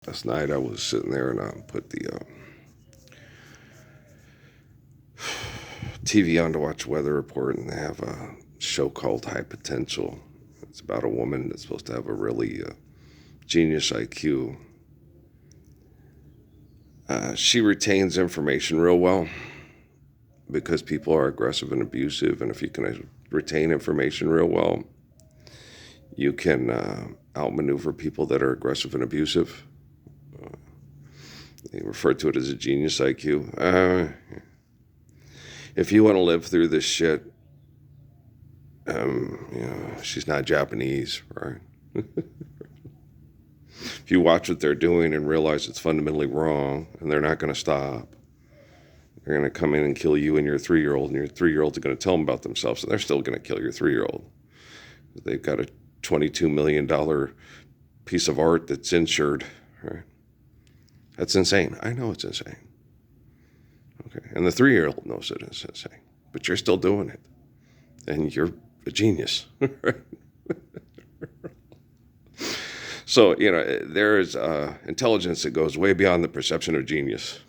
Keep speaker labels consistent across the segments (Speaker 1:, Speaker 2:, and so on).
Speaker 1: Last night I was sitting there and I put the TV on to watch Weather Report, and they have a show called High Potential. It's about a woman that's supposed to have a really genius IQ. She retains information real well because people are aggressive and abusive, and if you can retain information real well, you can outmaneuver people that are aggressive and abusive. They refer to it as a genius IQ. If you want to live through this shit, she's not Japanese, right? If you watch what they're doing and realize it's fundamentally wrong, and they're not going to stop, they're going to come in and kill you and your 3-year-old, and your 3-year-old's going to tell them about themselves, and they're still going to kill your 3-year-old. They've got a $22 million piece of art that's insured, right? That's insane. I know it's insane. Okay, and the 3-year-old knows it is insane, but you're still doing it, and you're a genius. So, there is intelligence that goes way beyond the perception of genius,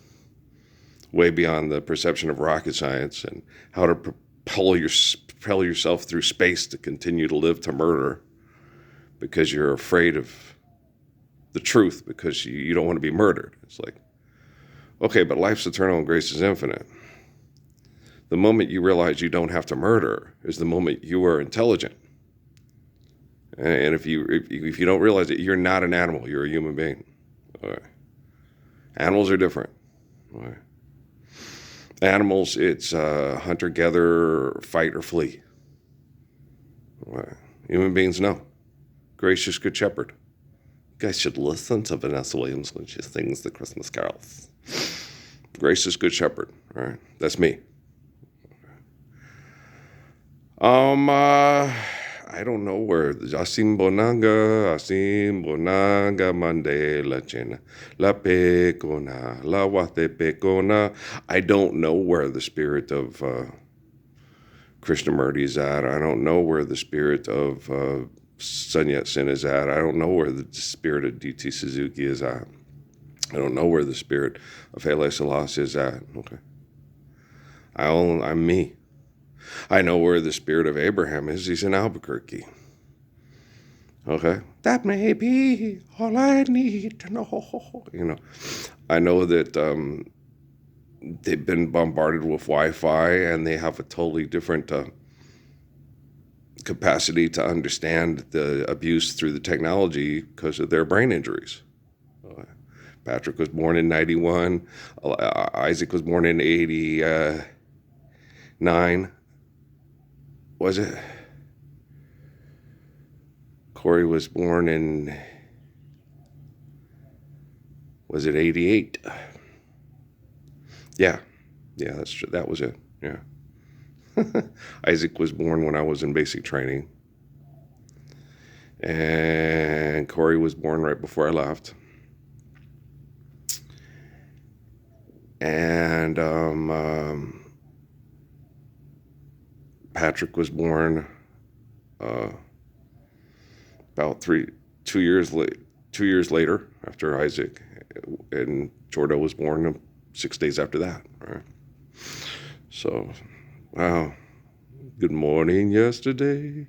Speaker 1: way beyond the perception of rocket science and how to propel yourself through space to continue to live to murder because you're afraid of the truth because you don't want to be murdered. It's like, okay, but life's eternal and grace is infinite. The moment you realize you don't have to murder is the moment you are intelligent. And if you don't realize it, you're not an animal. You're a human being. Okay. Animals are different. Okay. Animals, it's hunter-gatherer, fight or flee. Okay. Human beings, no. Gracious Good Shepherd. You guys should listen to Vanessa Williams when she sings the Christmas carols. Gracious Good Shepherd. All right, that's me. I don't know where. Asim bonanga mande la chena, la pecona, la wate pecona. I don't know where the spirit of Krishnamurti is at. I don't know where the spirit of Sun Yat-sen is at. I don't know where the spirit of D.T. Suzuki is at. I don't know where the spirit of Haile Selassie is at. Okay, I'm me. I know where the spirit of Abraham is. He's in Albuquerque. Okay, that may be all I need to know. I know that they've been bombarded with Wi-Fi, and they have a totally different capacity to understand the abuse through the technology because of their brain injuries. Patrick was born in 91. Isaac was born in 89. Was it? Corey was born in, was it 88? Yeah, that's true. That was it. Yeah. Isaac was born when I was in basic training. And Corey was born right before I left. And Patrick was born about 2 years later after Isaac, and Jordo was born 6 days after that. Right? So, wow. Good morning, yesterday.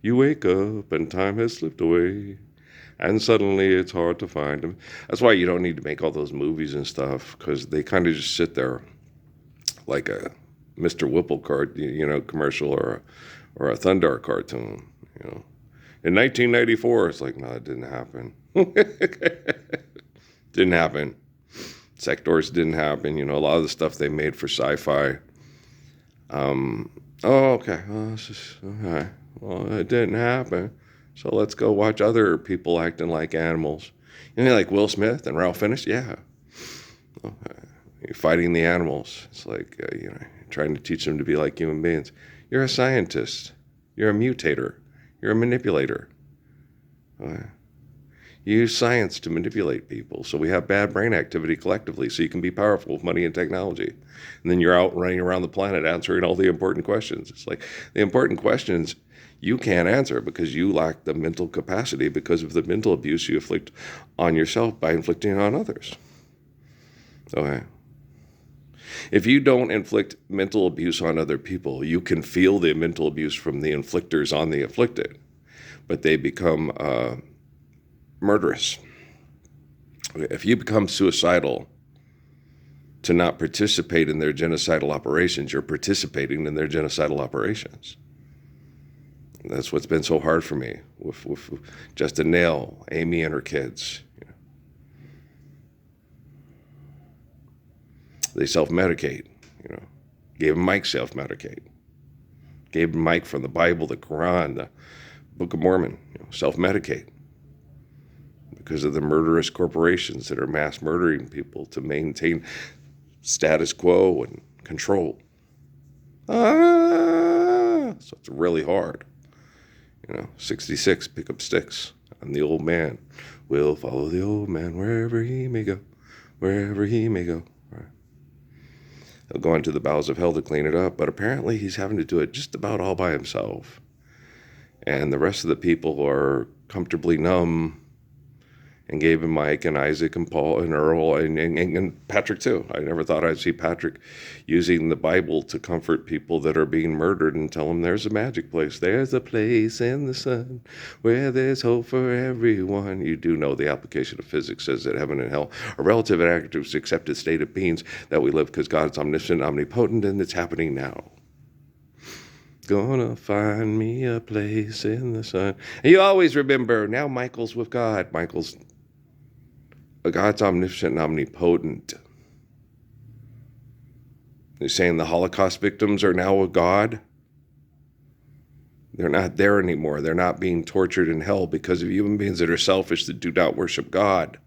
Speaker 1: You wake up and time has slipped away, and suddenly it's hard to find him. That's why you don't need to make all those movies and stuff, because they kind of just sit there like a Mr. Whipple commercial or a Thundar cartoon. In 1994, it's like, no, it didn't happen. Didn't happen. Sectors didn't happen. A lot of the stuff they made for sci-fi. Okay. Well, okay. Well, it didn't happen. So let's go watch other people acting like animals. Like Will Smith and Ralph Fiennes. Yeah. You're fighting the animals. It's like, trying to teach them to be like human beings. You're a scientist. You're a mutator. You're a manipulator. You use science to manipulate people. So we have bad brain activity collectively so you can be powerful with money and technology. And then you're out running around the planet answering all the important questions. It's like the important questions, You can't answer because you lack the mental capacity because of the mental abuse you inflict on yourself by inflicting on others. Okay. If you don't inflict mental abuse on other people, you can feel the mental abuse from the inflictors on the afflicted, but they become murderous. If you become suicidal to not participate in their genocidal operations, you're participating in their genocidal operations. That's what's been so hard for me with Justin Nail, Amy and her kids. They self-medicate, Gave Mike self-medicate. Gave Mike from the Bible, the Quran, the Book of Mormon, self-medicate. Because of the murderous corporations that are mass murdering people to maintain status quo and control. So it's really hard. 66, pick up sticks. I'm the old man. We'll follow the old man wherever he may go. Wherever he may go. He'll go into the bowels of hell to clean it up, but apparently he's having to do it just about all by himself. And the rest of the people are comfortably numb, and Gabe and Mike and Isaac and Paul and Earl and Patrick too. I never thought I'd see Patrick using the Bible to comfort people that are being murdered and tell them there's a magic place. There's a place in the sun where there's hope for everyone. You do know the application of physics says that heaven and hell are relative and active accepted state of beings that we live because God is omniscient, omnipotent, and it's happening now. Gonna find me a place in the sun. And you always remember, now Michael's with God. God's omniscient and omnipotent. He's saying the Holocaust victims are now with God. They're not there anymore. They're not being tortured in hell because of human beings that are selfish, that do not worship God.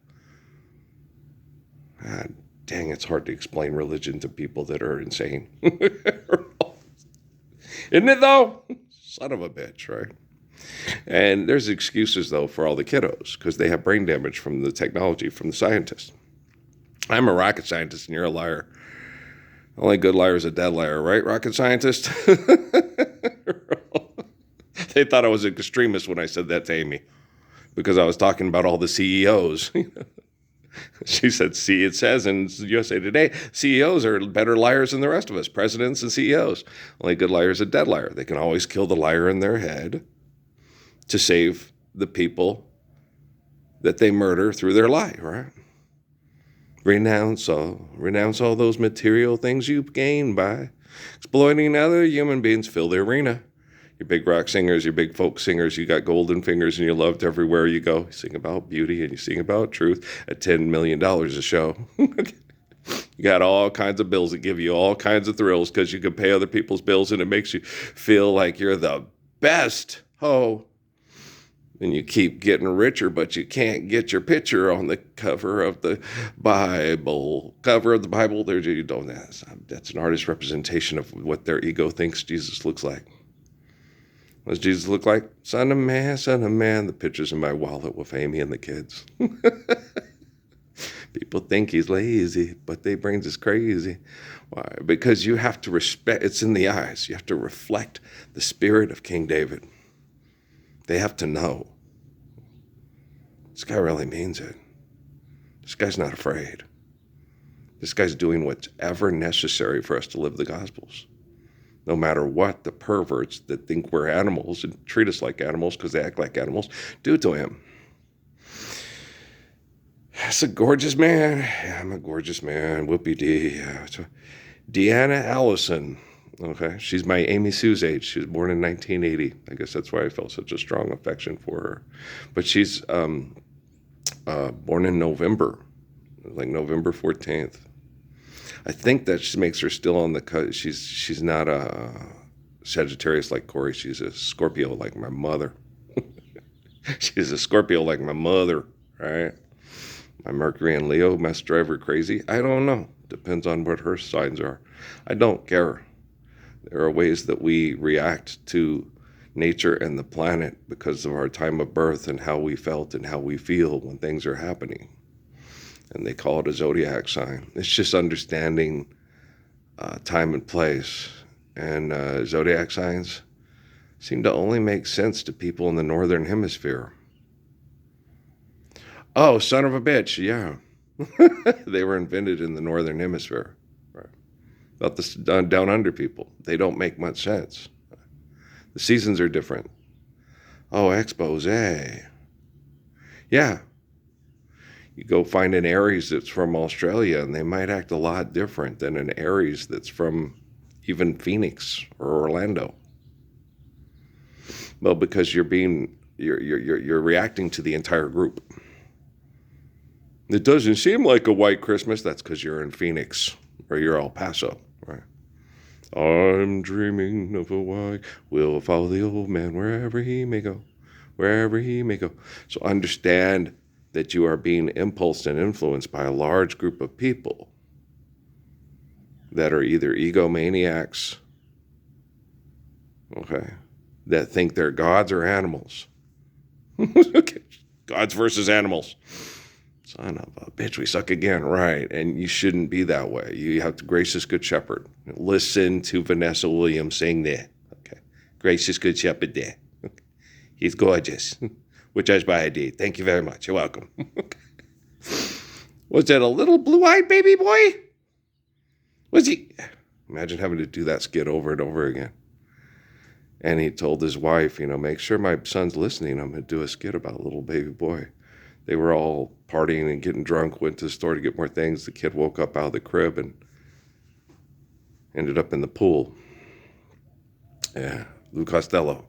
Speaker 1: God dang, it's hard to explain religion to people that are insane. Isn't it though? Son of a bitch, right? And there's excuses, though, for all the kiddos because they have brain damage from the technology, from the scientists. I'm a rocket scientist and you're a liar. The only good liar is a dead liar, right, rocket scientist? They thought I was an extremist when I said that to Amy because I was talking about all the CEOs. She said, see, it says in USA Today, CEOs are better liars than the rest of us, presidents and CEOs. Only good liar is a dead liar. They can always kill the liar in their head to save the people that they murder through their lie, right? Renounce all those material things you gain by exploiting other human beings. Fill the arena. Your big rock singers, your big folk singers, you got golden fingers and you're loved everywhere you go. You sing about beauty and you sing about truth at $10 million a show. You got all kinds of bills that give you all kinds of thrills because you can pay other people's bills and it makes you feel like you're the best ho. And you keep getting richer, but you can't get your picture on the cover of the Bible. That's an artist's representation of what their ego thinks Jesus looks like. What does Jesus look like? Son of man, son of man. The picture's in my wallet with Amy and the kids. People think he's lazy, but their brains is crazy. Why? Because you have to respect, it's in the eyes. You have to reflect the spirit of King David. They have to know. This guy really means it. This guy's not afraid. This guy's doing whatever necessary for us to live the Gospels. No matter what the perverts that think we're animals and treat us like animals because they act like animals do to him. That's a gorgeous man. Yeah, I'm a gorgeous man. Whoopie-dee. Yeah. Deanna Allison. Okay, she's my Amy Sue's age. She was born in 1980. I guess that's why I felt such a strong affection for her. But she's born in November, like November 14th. I think that just makes her still on the cut. She's not a Sagittarius like Corey. She's a Scorpio like my mother. She's a Scorpio like my mother, right? My Mercury and Leo must drive her crazy. I don't know. Depends on what her signs are. I don't care. There are ways that we react to nature and the planet because of our time of birth and how we felt and how we feel when things are happening. And they call it a zodiac sign. It's just understanding time and place. And zodiac signs, seem to only make sense to people in the Northern Hemisphere. Oh, son of a bitch, yeah. They were invented in the Northern Hemisphere. Right. About the down under people. They don't make much sense. The seasons are different. Oh, expose. Yeah. You go find an Aries that's from Australia, and they might act a lot different than an Aries that's from even Phoenix or Orlando. Well, because you're reacting to the entire group. It doesn't seem like a white Christmas. That's because you're in Phoenix or you're El Paso, right? I'm dreaming of a white. We'll follow the old man wherever he may go, wherever he may go. So understand that you are being impulsed and influenced by a large group of people that are either egomaniacs, okay, that think they're gods or animals. Okay. Gods versus animals. Son of a bitch, we suck again, right? And you shouldn't be that way. You have to gracious good shepherd. Listen to Vanessa Williams sing there. Okay, gracious good shepherd there. Okay. He's gorgeous. Which I did. Thank you very much. You're welcome. Was that a little blue-eyed baby boy? Was he? Imagine having to do that skit over and over again. And he told his wife, make sure my son's listening. I'm going to do a skit about a little baby boy. They were all partying and getting drunk, went to the store to get more things. The kid woke up out of the crib and ended up in the pool. Yeah, Lou Costello.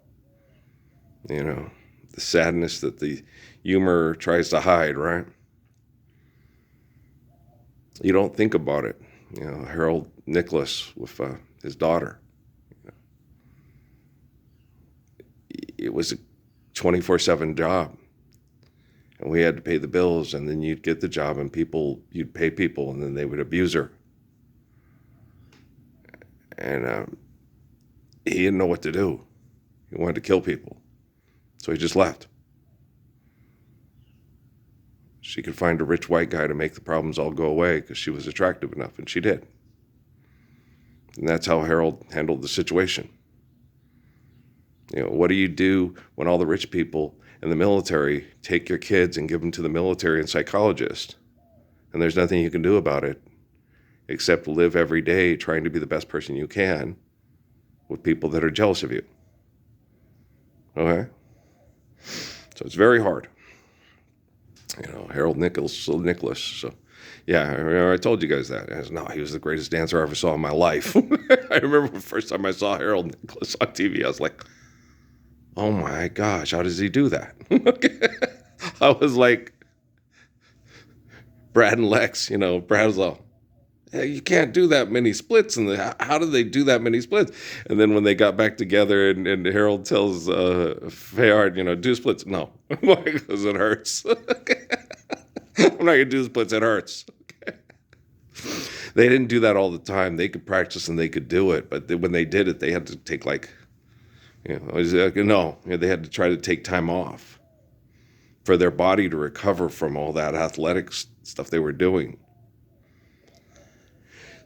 Speaker 1: The sadness that the humor tries to hide, right? You don't think about it. Harold Nicholas with his daughter. It was a 24/7 job. And we had to pay the bills, and then you'd get the job, and you'd pay people, and then they would abuse her. And he didn't know what to do. He wanted to kill people. So he just left. She could find a rich white guy to make the problems all go away because she was attractive enough, and she did. And that's how Harold handled the situation. What do you do when all the rich people in the military take your kids and give them to the military and psychologists? And there's nothing you can do about it except live every day trying to be the best person you can with people that are jealous of you. Okay? So it's very hard. Harold Nicholas. So, yeah, I told you guys that. He was the greatest dancer I ever saw in my life. I remember the first time I saw Harold Nicholas on TV, I was like, oh my gosh, how does he do that? I was like, Brad and Lex, Brad was all, hey, you can't do that many splits. And how do they do that many splits? And then when they got back together and Harold tells Fayard, do splits. No, because it hurts. I'm not going to do splits. It hurts. Okay. They didn't do that all the time. They could practice and they could do it. But when they did it, they had to take they had to try to take time off for their body to recover from all that athletic stuff they were doing.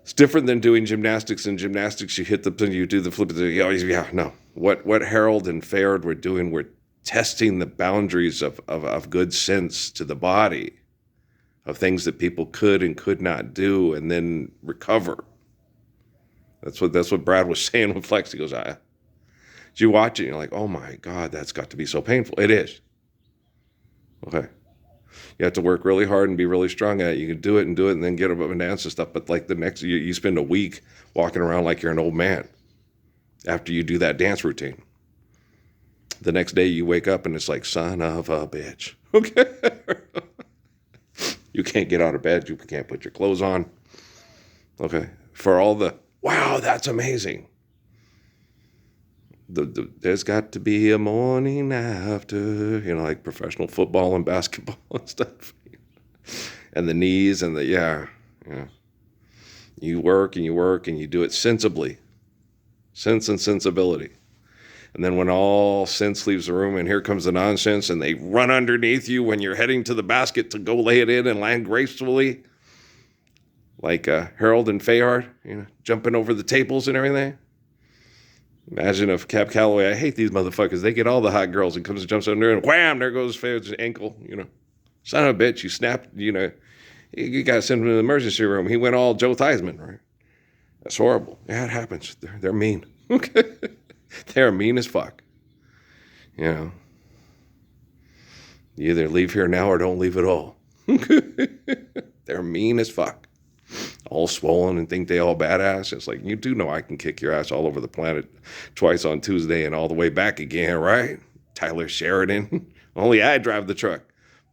Speaker 1: It's different than doing gymnastics. In gymnastics, you hit the, you do the flip. No. What Harold and Fayard were doing were testing the boundaries of good sense to the body, of things that people could and could not do, and then recover. That's what Brad was saying with Flex. He goes, you watch it, and you're like, oh my God, that's got to be so painful. It is. Okay. You have to work really hard and be really strong at it. You can do it and then get up and dance and stuff. But like the next, you spend a week walking around like you're an old man after you do that dance routine. The next day you wake up and it's like, son of a bitch. Okay. You can't get out of bed. You can't put your clothes on. Okay. For all the, wow, that's amazing. There's got to be a morning after, like professional football and basketball and stuff. And the knees and you work and you do it sensibly. Sense and sensibility. And then when all sense leaves the room and here comes the nonsense and they run underneath you when you're heading to the basket to go lay it in and land gracefully, like Harold and Fayard, jumping over the tables and everything. Imagine if Cab Calloway, I hate these motherfuckers. They get all the hot girls and comes and jumps on there and wham, there goes his ankle, Son of a bitch, you snapped, you got to send him to the emergency room. He went all Joe Theismann, right? That's horrible. Yeah, it happens. They're mean. They're mean as fuck. You either leave here now or don't leave at all. They're mean as fuck. All swollen and think they all badass. It's like, you do know I can kick your ass all over the planet twice on Tuesday and all the way back again, right? Tyler Sheridan. Only I drive the truck.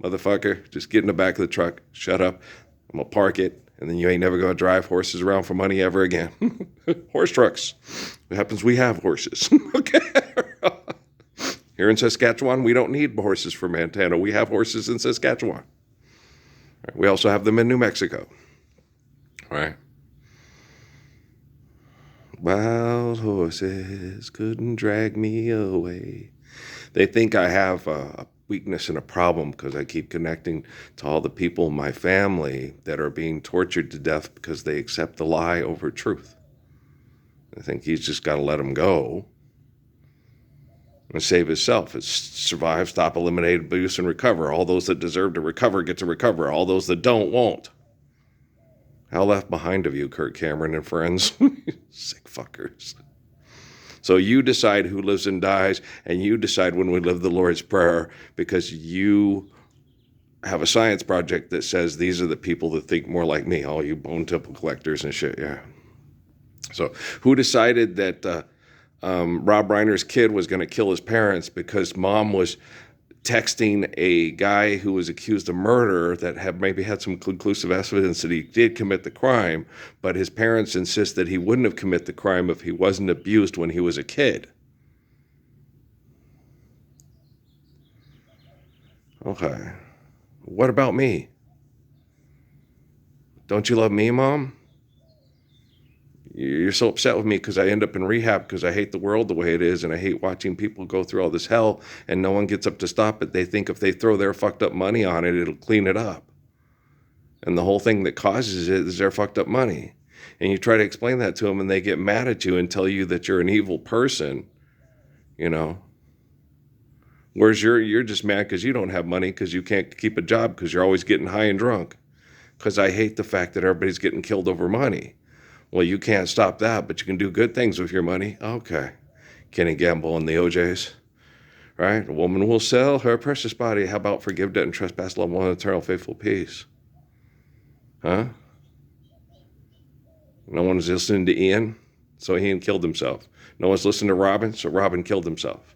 Speaker 1: Motherfucker, just get in the back of the truck. Shut up. I'm going to park it. And then you ain't never going to drive horses around for money ever again. Horse trucks. What happens? We have horses. Okay. Here in Saskatchewan, we don't need horses for Montana. We have horses in Saskatchewan. We also have them in New Mexico. Right. Wild horses couldn't drag me away. They think I have a weakness and a problem because I keep connecting to all the people in my family that are being tortured to death because they accept the lie over truth. I think he's just got to let them go and save himself. It's survive, stop, eliminate, abuse, and recover. All those that deserve to recover get to recover. All those that don't won't. How left behind of you, Kirk Cameron and friends? Sick fuckers. So you decide who lives and dies, and you decide when we live the Lord's Prayer because you have a science project that says these are the people that think more like me, all you bone temple collectors and shit, yeah. So who decided that Rob Reiner's kid was going to kill his parents because mom was texting a guy who was accused of murder that maybe had some conclusive evidence that he did commit the crime, but his parents insist that he wouldn't have committed the crime if he wasn't abused when he was a kid. Okay. What about me? Don't you love me, Mom? You're so upset with me because I end up in rehab because I hate the world the way it is and I hate watching people go through all this hell and no one gets up to stop it. They think if they throw their fucked up money on it, it'll clean it up. And the whole thing that causes it is their fucked up money. And you try to explain that to them and they get mad at you and tell you that you're an evil person, Whereas you're just mad because you don't have money because you can't keep a job because you're always getting high and drunk. Because I hate the fact that everybody's getting killed over money. Well, you can't stop that, but you can do good things with your money. Okay. Kenny Gamble and the OJs, right? A woman will sell her precious body. How about forgive debt and trespass, love one, eternal, faithful peace? Huh? No one's listening to Ian, so Ian killed himself. No one's listening to Robin, so Robin killed himself.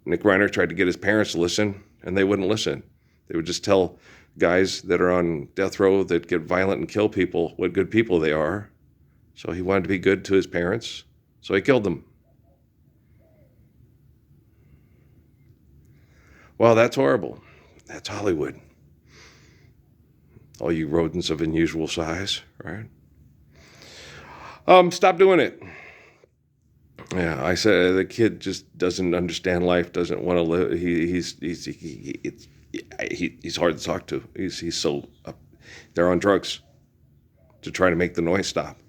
Speaker 1: Nick Reiner tried to get his parents to listen, and they wouldn't listen. They would just tell guys that are on death row that get violent and kill people what good people they are. So he wanted to be good to his parents, so he killed them. Well, that's horrible. That's Hollywood. All you rodents of unusual size, right? Stop doing it. Yeah, I said the kid just doesn't understand life, doesn't want to live. He's hard to talk to. He's so up. They're on drugs to try to make the noise stop.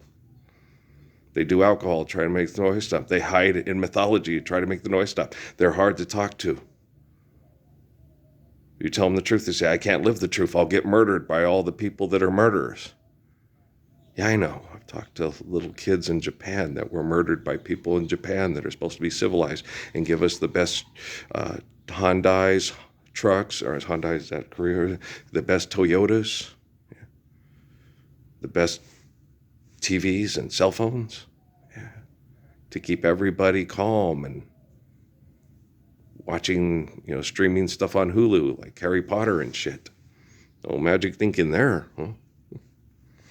Speaker 1: They do alcohol, try to make the noise stop. They hide in mythology, try to make the noise stop. They're hard to talk to. You tell them the truth, they say, I can't live the truth. I'll get murdered by all the people that are murderers. Yeah, I know. I've talked to little kids in Japan that were murdered by people in Japan that are supposed to be civilized and give us the best Hyundais, trucks, or is Hyundai, is that Korea? The best Toyotas, the best TVs and cell phones, to keep everybody calm and watching, streaming stuff on Hulu like Harry Potter and shit. No magic thinking there, huh?